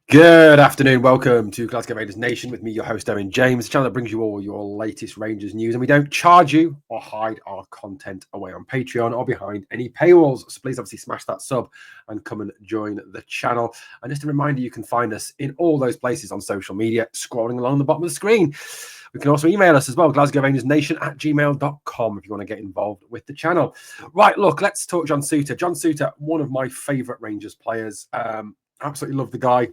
Good afternoon. Welcome to Glasgow Rangers Nation with me, your host, Owen James, the channel that brings you all your latest Rangers news. And we don't charge you or hide our content away on Patreon or behind any paywalls. So please obviously smash that sub and come and join the channel. And just a reminder, you can find us in all those places on social media, scrolling along the bottom of the screen. We can also email us as well, glasgowrangersnation@gmail.com if you want to get involved with the channel. Right, look, let's talk John Souttar. John Souttar, one of my favourite Rangers players. Absolutely love the guy.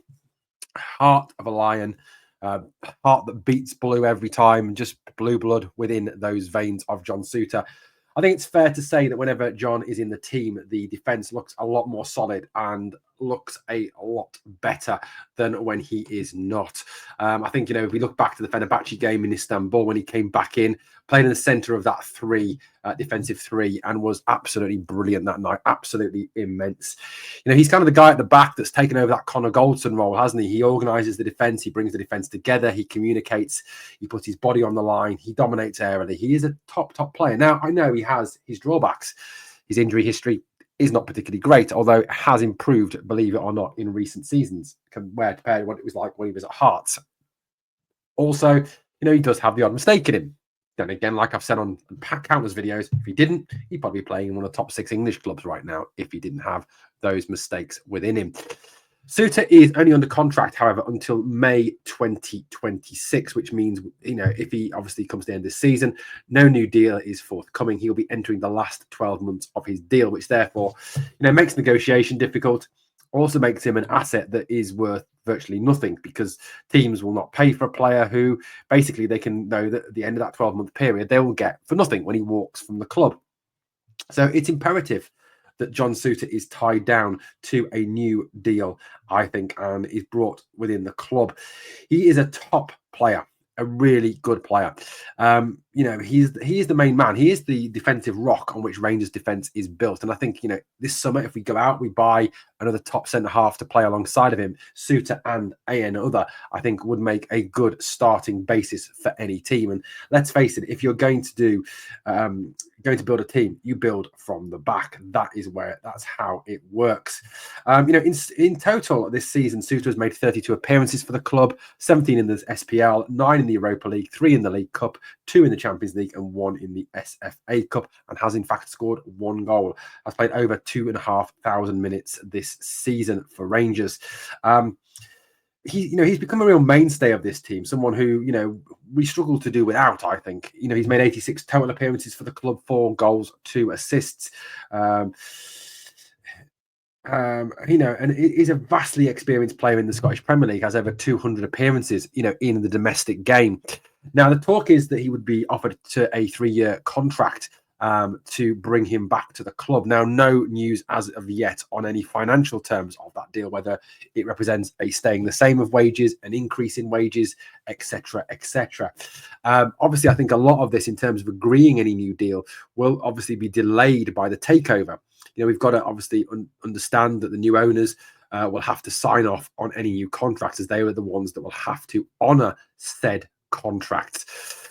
Heart of a lion, heart that beats blue every time, just blue blood within those veins of John Souttar. I think it's fair to say that whenever John is in the team, the defence looks a lot more solid and looks a lot better than when he is not. I think, if we look back to the Fenerbahce game in Istanbul, when he came back in, played in the centre of that defensive three, and was absolutely brilliant that night, absolutely immense. He's kind of the guy at the back that's taken over that Connor Goldson role, hasn't he? He organises the defence, he brings the defence together, he communicates, he puts his body on the line, he dominates aerially. He is a top player. Now, I know he has his drawbacks. His injury history is not particularly great, although it has improved, believe it or not, in recent seasons compared to what it was like when he was at Hearts. Also, he does have the odd mistake in him. Then again, like I've said on countless videos, if he didn't, he'd probably be playing in one of the top 6 English clubs right now if he didn't have those mistakes within him. Souttar is only under contract, however, until May 2026, which means, if he obviously comes to the end of this season, no new deal is forthcoming. He'll be entering the last 12 months of his deal, which therefore, makes negotiation difficult. Also makes him an asset that is worth virtually nothing, because teams will not pay for a player who basically they can know that at the end of that 12-month period, they will get for nothing when he walks from the club. So it's imperative that John Souttar is tied down to a new deal, I think, and is brought within the club. He is a top player, a really good player. He is the main man. He is the defensive rock on which Rangers defence is built. And I think, this summer, if we go out, we buy another top centre-half to play alongside of him, Souttar and another, I think would make a good starting basis for any team. And let's face it, if you're going to build a team, you build from the back. That's how it works. In total this season, Souttar has made 32 appearances for the club, 17 in the SPL, 9 in the Europa League, 3 in the League Cup, 2 in the Champions League, and 1 in the SFA Cup, and has in fact scored 1 goal. Has played over 2,500 minutes this season for Rangers. He's become a real mainstay of this team, someone who, we struggle to do without, I think. He's made 86 total appearances for the club, 4 goals, 2 assists. And he's a vastly experienced player in the Scottish Premier League, has over 200 appearances, in the domestic game. Now, the talk is that he would be offered to a 3-year contract to bring him back to the club. Now, no news as of yet on any financial terms of that deal, whether it represents a staying the same of wages, an increase in wages, etc., etc. Obviously, I think a lot of this, in terms of agreeing any new deal, will obviously be delayed by the takeover. We've got to obviously understand that the new owners will have to sign off on any new contracts, as they were the ones that will have to honour said contracts.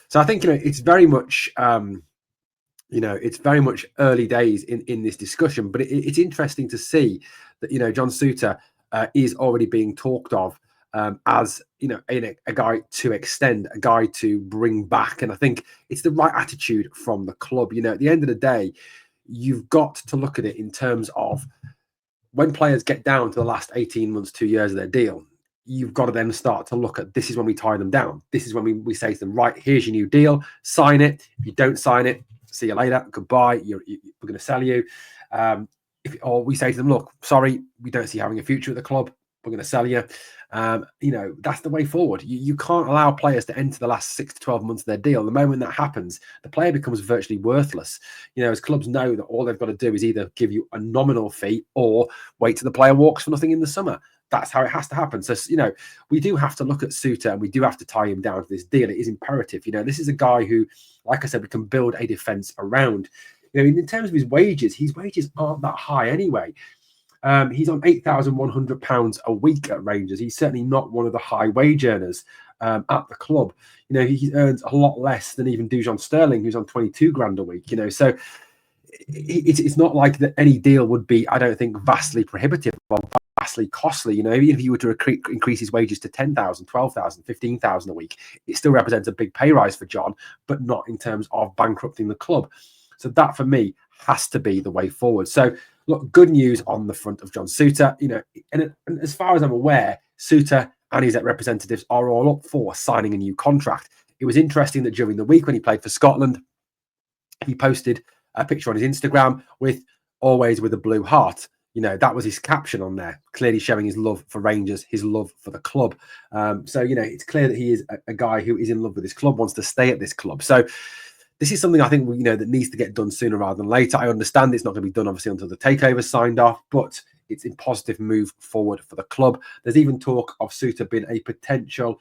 So I think, it's very much... it's very much early days in this discussion, but it's interesting to see that, John Souttar is already being talked of as, a guy to extend, a guy to bring back. And I think it's the right attitude from the club. At the end of the day, you've got to look at it in terms of when players get down to the last 18 months, 2 years of their deal, you've got to then start to look at, this is when we tie them down. This is when we say to them, right, here's your new deal, sign it. If you don't sign it, see you later, goodbye, we're going to sell you. Or we say to them, look, sorry, we don't see you having a future at the club, we're going to sell you. That's the way forward. You can't allow players to enter the last 6 to 12 months of their deal. The moment that happens, the player becomes virtually worthless. As clubs know that all they've got to do is either give you a nominal fee or wait till the player walks for nothing in the summer. That's how it has to happen. So, we do have to look at Souttar, and we do have to tie him down to this deal. It is imperative. This is a guy who, like I said, we can build a defence around. In terms of his wages aren't that high anyway. He's on £8,100 a week at Rangers. He's certainly not one of the high wage earners at the club. He earns a lot less than even Dujon Sterling, who's on 22 grand a week. So it's not like that any deal would be, I don't think, vastly prohibitive or vastly costly. You know, even if you were to increase his wages to 10,000, 12,000, 15,000 a week, it still represents a big pay rise for John, but not in terms of bankrupting the club. So that for me has to be the way forward. So look, good news on the front of John Souttar. You know, and as far as I'm aware, Souttar and his representatives are all up for signing a new contract. It was interesting that during the week when he played for Scotland, he posted a picture on his Instagram with "always with a blue heart." You know, that was his caption on there, clearly showing his love for Rangers, his love for the club. So, you know, it's clear that he is a guy who is in love with his club, wants to stay at this club. So this is something I think, you know, that needs to get done sooner rather than later. I understand it's not going to be done, obviously, until the takeover is signed off, but it's a positive move forward for the club. There's even talk of Souttar being a potential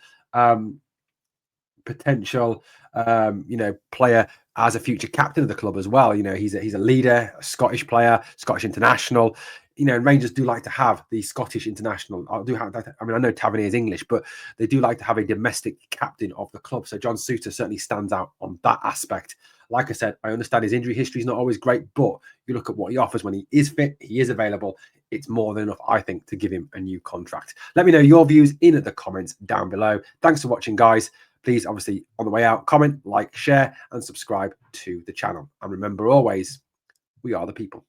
you know, player as a future captain of the club as well. You know, he's a leader, a Scottish player, Scottish international. You know, and Rangers do like to have the Scottish international. I mean, I know Tavernier is English, but they do like to have a domestic captain of the club. So John Souttar certainly stands out on that aspect. Like I said, I understand his injury history is not always great, but you look at what he offers when he is fit, he is available. It's more than enough, I think, to give him a new contract. Let me know your views in the comments down below. Thanks for watching, guys. Please, obviously, on the way out, comment, like, share, and subscribe to the channel. And remember always, we are the people.